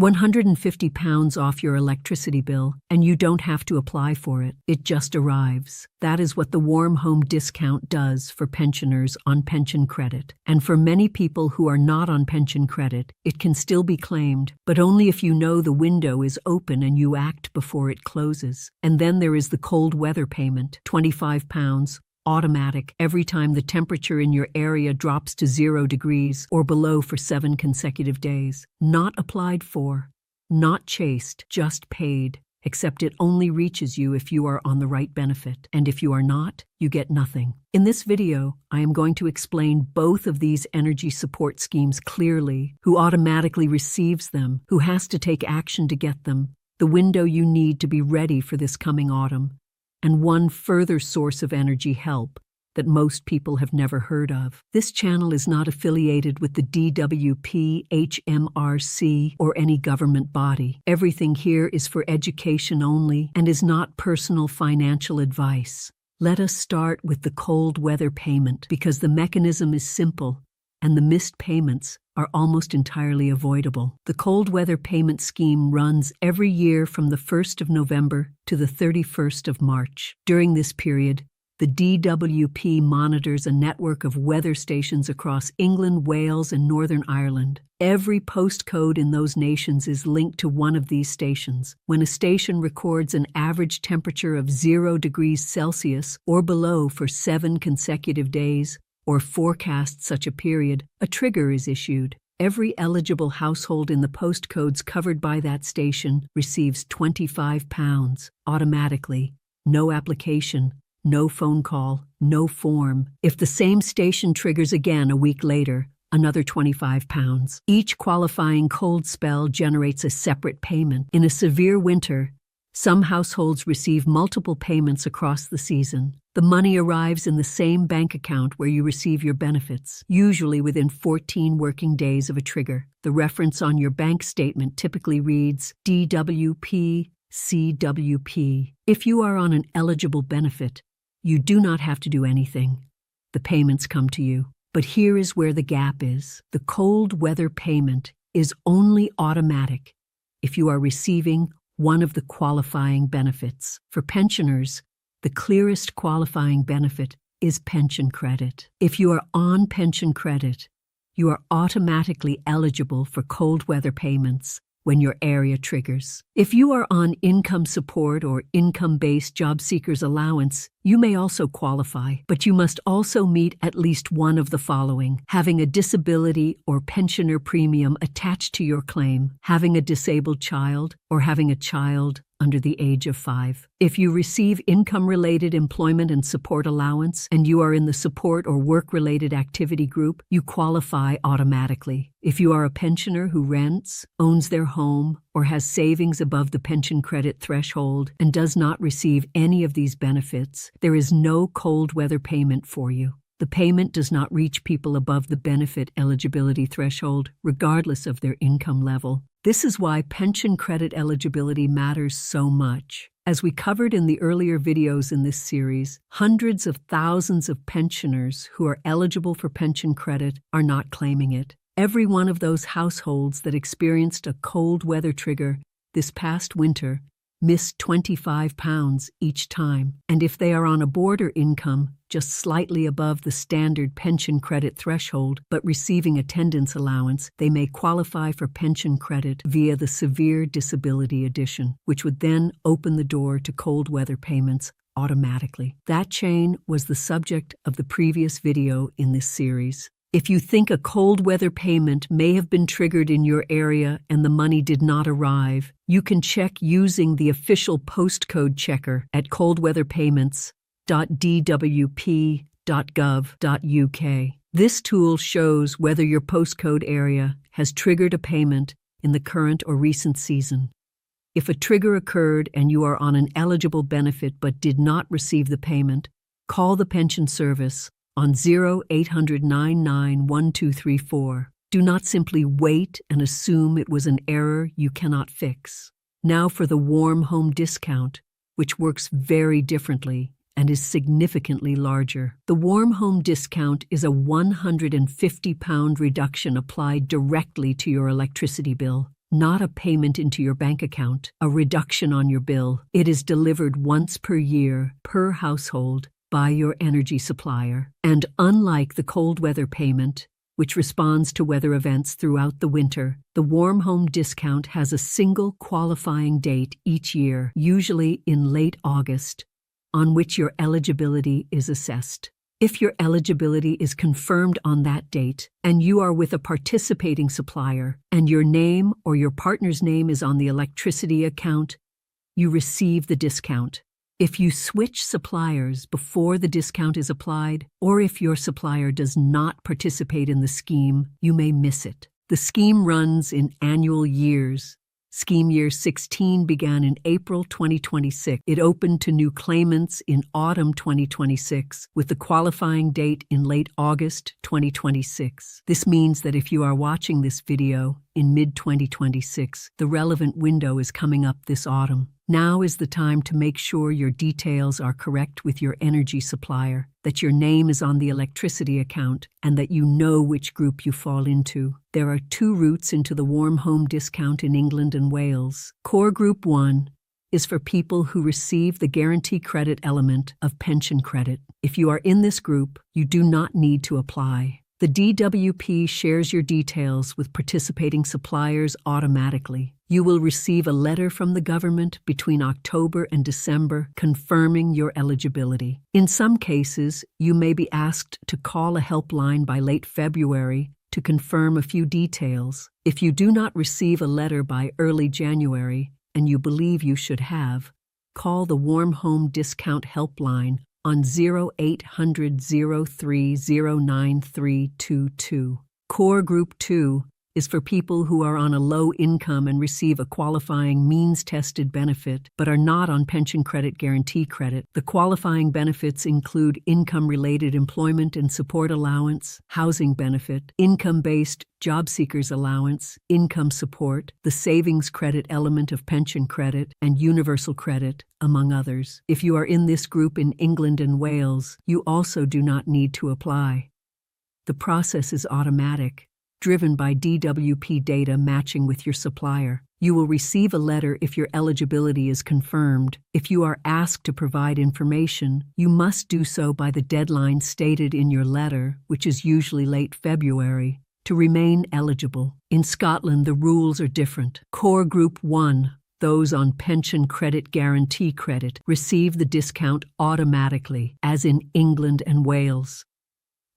£150 off your electricity bill, and you don't have to apply for it. It just arrives. That is what the Warm Home Discount does for pensioners on pension credit. And for many people who are not on pension credit, it can still be claimed, but only if you know the window is open and you act before it closes. And then there is the cold weather payment, £25, automatic every time the temperature in your area drops to 0 degrees or below for 7 consecutive days. Not applied for, not chased, just paid, except it only reaches you if you are on the right benefit. And if you are not, you get nothing. In this video, I am going to explain both of these energy support schemes clearly, who automatically receives them, who has to take action to get them, the window you need to be ready for this coming autumn, and one further source of energy help that most people have never heard of. This channel is not affiliated with the DWP, HMRC, or any government body. Everything here is for education only and is not personal financial advice. Let us start with the cold weather payment because the mechanism is simple and the missed payments are almost entirely avoidable. The cold weather payment scheme runs every year from the 1st of November to the 31st of March. During this period, the DWP monitors a network of weather stations across England, Wales, and Northern Ireland. Every postcode in those nations is linked to one of these stations. When a station records an average temperature of 0 degrees Celsius or below for 7 consecutive days, or forecasts such a period, a trigger is issued. Every eligible household in the postcodes covered by that station receives £25 automatically. No application, no phone call, no form. If the same station triggers again a week later, another £25. Each qualifying cold spell generates a separate payment. In a severe winter, some households receive multiple payments across the season. The money arrives in the same bank account where you receive your benefits, usually within 14 working days of a trigger. The reference on your bank statement typically reads DWP, CWP. If you are on an eligible benefit, you do not have to do anything. The payments come to you. But here is where the gap is. The cold weather payment is only automatic if you are receiving one of the qualifying benefits. For pensioners, the clearest qualifying benefit is pension credit. If you are on pension credit, you are automatically eligible for cold weather payments when your area triggers. If you are on income support or income-based job seekers allowance, you may also qualify, but you must also meet at least one of the following: having a disability or pensioner premium attached to your claim, having a disabled child, or having a child under the age of 5. If you receive income-related employment and support allowance and you are in the support or work-related activity group, you qualify automatically. If you are a pensioner who rents, owns their home, or has savings above the pension credit threshold and does not receive any of these benefits, there is no cold weather payment for you. The payment does not reach people above the benefit eligibility threshold, regardless of their income level. This is why pension credit eligibility matters so much. As we covered in the earlier videos in this series, hundreds of thousands of pensioners who are eligible for pension credit are not claiming it. Every one of those households that experienced a cold weather trigger this past winter missed £25 each time. And if they are on a border income, just slightly above the standard pension credit threshold, but receiving attendance allowance, they may qualify for pension credit via the Severe Disability Edition, which would then open the door to cold weather payments automatically. That chain was the subject of the previous video in this series. If you think a cold weather payment may have been triggered in your area and the money did not arrive, you can check using the official postcode checker at coldweatherpayments.dwp.gov.uk. This tool shows whether your postcode area has triggered a payment in the current or recent season. If a trigger occurred and you are on an eligible benefit but did not receive the payment, call the pension service on 0800 99 1234. Do not simply wait and assume it was an error you cannot fix. Now for the Warm Home Discount, which works very differently and is significantly larger. The Warm Home Discount is a £150 reduction applied directly to your electricity bill. not a payment into your bank account, a reduction on your bill. It is delivered once per year, per household, by your energy supplier. And unlike the cold weather payment, which responds to weather events throughout the winter, the Warm Home Discount has a single qualifying date each year, usually in late August, on which your eligibility is assessed. If your eligibility is confirmed on that date, and you are with a participating supplier, and your name or your partner's name is on the electricity account, you receive the discount. If you switch suppliers before the discount is applied, or if your supplier does not participate in the scheme, you may miss it. The scheme runs in annual years. Scheme Year 16 began in April 2026. It opened to new claimants in autumn 2026, with the qualifying date in late August 2026. This means that if you are watching this video in mid-2026, the relevant window is coming up this autumn. Now is the time to make sure your details are correct with your energy supplier, that your name is on the electricity account, and that you know which group you fall into. There are 2 routes into the Warm Home Discount in England and Wales. Core Group 1 is for people who receive the guarantee credit element of pension credit. If you are in this group, you do not need to apply. The DWP shares your details with participating suppliers automatically. You will receive a letter from the government between October and December confirming your eligibility. In some cases, you may be asked to call a helpline by late February to confirm a few details. If you do not receive a letter by early January, and you believe you should have, call the Warm Home Discount helpline on 0800 0309 Core Group 2 is for people who are on a low income and receive a qualifying means-tested benefit but are not on pension credit guarantee credit. The qualifying benefits include income-related employment and support allowance, housing benefit, income-based job seekers allowance, income support, the savings credit element of pension credit, and universal credit, among others. If you are in this group in England and Wales, you also do not need to apply. The process is automatic, driven by DWP data matching with your supplier. You will receive a letter if your eligibility is confirmed. If you are asked to provide information, you must do so by the deadline stated in your letter, which is usually late February, to remain eligible. In Scotland, the rules are different. Core Group 1, those on pension credit guarantee credit, receive the discount automatically, as in England and Wales.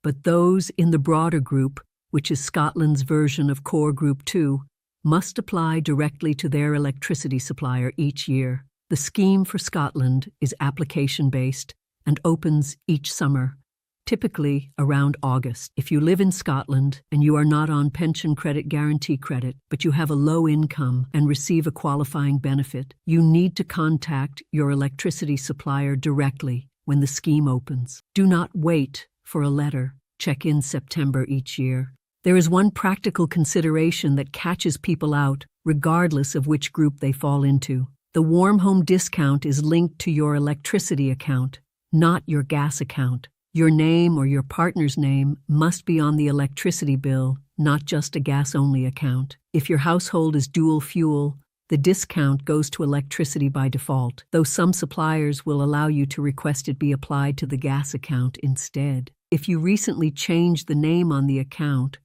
But those in the broader group, which is Scotland's version of Core Group 2, must apply directly to their electricity supplier each year. The scheme for Scotland is application-based and opens each summer, typically around August. If you live in Scotland and you are not on pension credit guarantee credit, but you have a low income and receive a qualifying benefit, you need to contact your electricity supplier directly when the scheme opens. Do not wait for a letter. Check in September each year. There is one practical consideration that catches people out, regardless of which group they fall into. The Warm Home Discount is linked to your electricity account, not your gas account. Your name or your partner's name must be on the electricity bill, not just a gas-only account. If your household is dual fuel, the discount goes to electricity by default, though some suppliers will allow you to request it be applied to the gas account instead. If you recently changed the name on the account,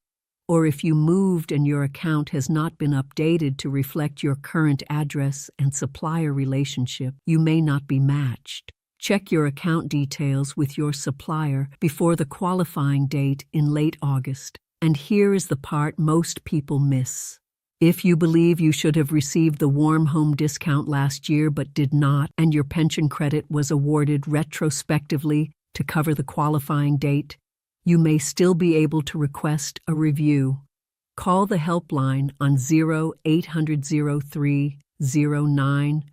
or if you moved and your account has not been updated to reflect your current address and supplier relationship, you may not be matched. Check your account details with your supplier before the qualifying date in late August. And here is the part most people miss. If you believe you should have received the Warm Home Discount last year but did not, and your pension credit was awarded retrospectively to cover the qualifying date, you may still be able to request a review. Call the helpline on 0800 0309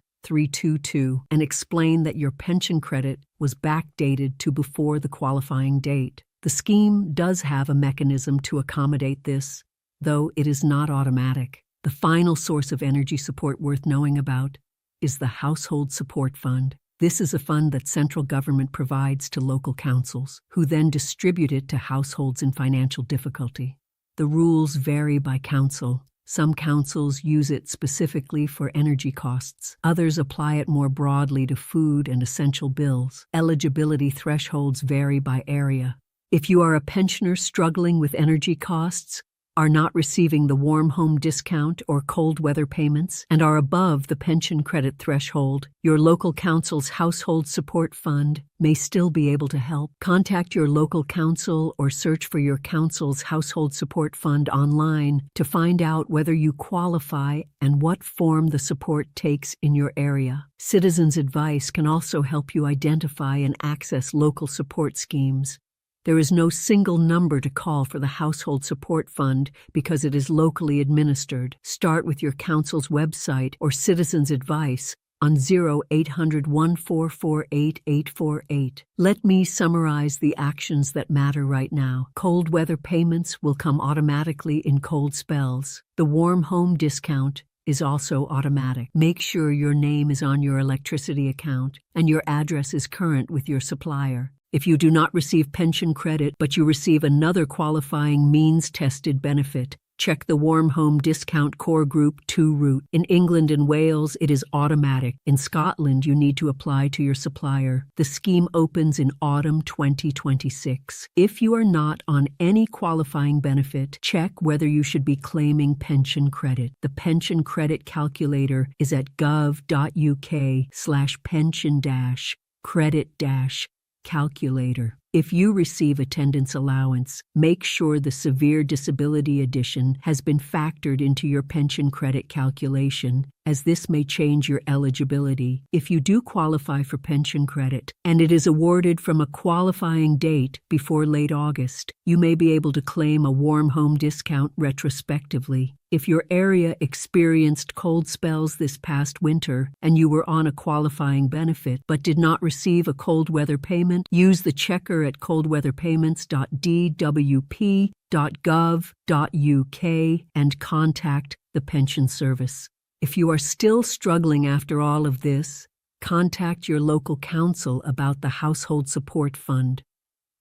and explain that your pension credit was backdated to before the qualifying date. The scheme does have a mechanism to accommodate this, though it is not automatic. The final source of energy support worth knowing about is the Household Support Fund. This is a fund that central government provides to local councils, who then distribute it to households in financial difficulty. The rules vary by council, Some councils use it specifically for energy costs. Others apply it more broadly to food and essential bills. Eligibility thresholds vary by area. If you are a pensioner struggling with energy costs, are not receiving the warm home discount or cold weather payments, and are above the pension credit threshold, your local council's household support fund may still be able to help. Contact your local council or search for your council's household support fund online to find out whether you qualify and what form the support takes in your area. Citizens' advice can also help you identify and access local support schemes. There is no single number to call for the Household Support Fund because it is locally administered. Start with your council's website or citizens' advice on 0800-144-8848. Let me summarize the actions that matter right now. Cold weather payments will come automatically in cold spells. The warm home discount is also automatic. Make sure your name is on your electricity account and your address is current with your supplier. If you do not receive pension credit but you receive another qualifying means-tested benefit, check the Warm Home Discount Core Group 2 route. In England and Wales, it is automatic. In Scotland, you need to apply to your supplier. The scheme opens in autumn 2026. If you are not on any qualifying benefit, check whether you should be claiming pension credit. The pension credit calculator is at gov.uk/pension-credit-calculator. If you receive attendance allowance, make sure the Severe Disability Edition has been factored into your pension credit calculation, as this may change your eligibility. If you do qualify for pension credit, and it is awarded from a qualifying date before late August, you may be able to claim a warm home discount retrospectively. If your area experienced cold spells this past winter and you were on a qualifying benefit but did not receive a cold weather payment, use the checker at coldweatherpayments.dwp.gov.uk and contact the pension service. If you are still struggling after all of this, contact your local council about the Household Support Fund.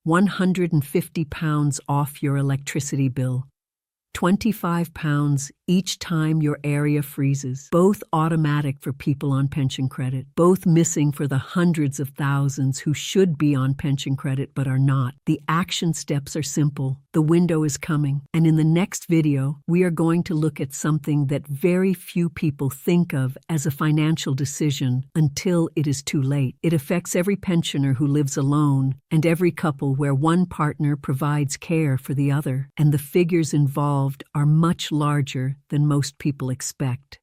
£150 off your electricity bill. £25 each time your area freezes. Both automatic for people on pension credit. Both missing for the hundreds of thousands who should be on pension credit but are not. The action steps are simple. The window is coming. And in the next video, we are going to look at something that very few people think of as a financial decision until it is too late. It affects every pensioner who lives alone and every couple where one partner provides care for the other. And the figures involved are much larger than most people expect.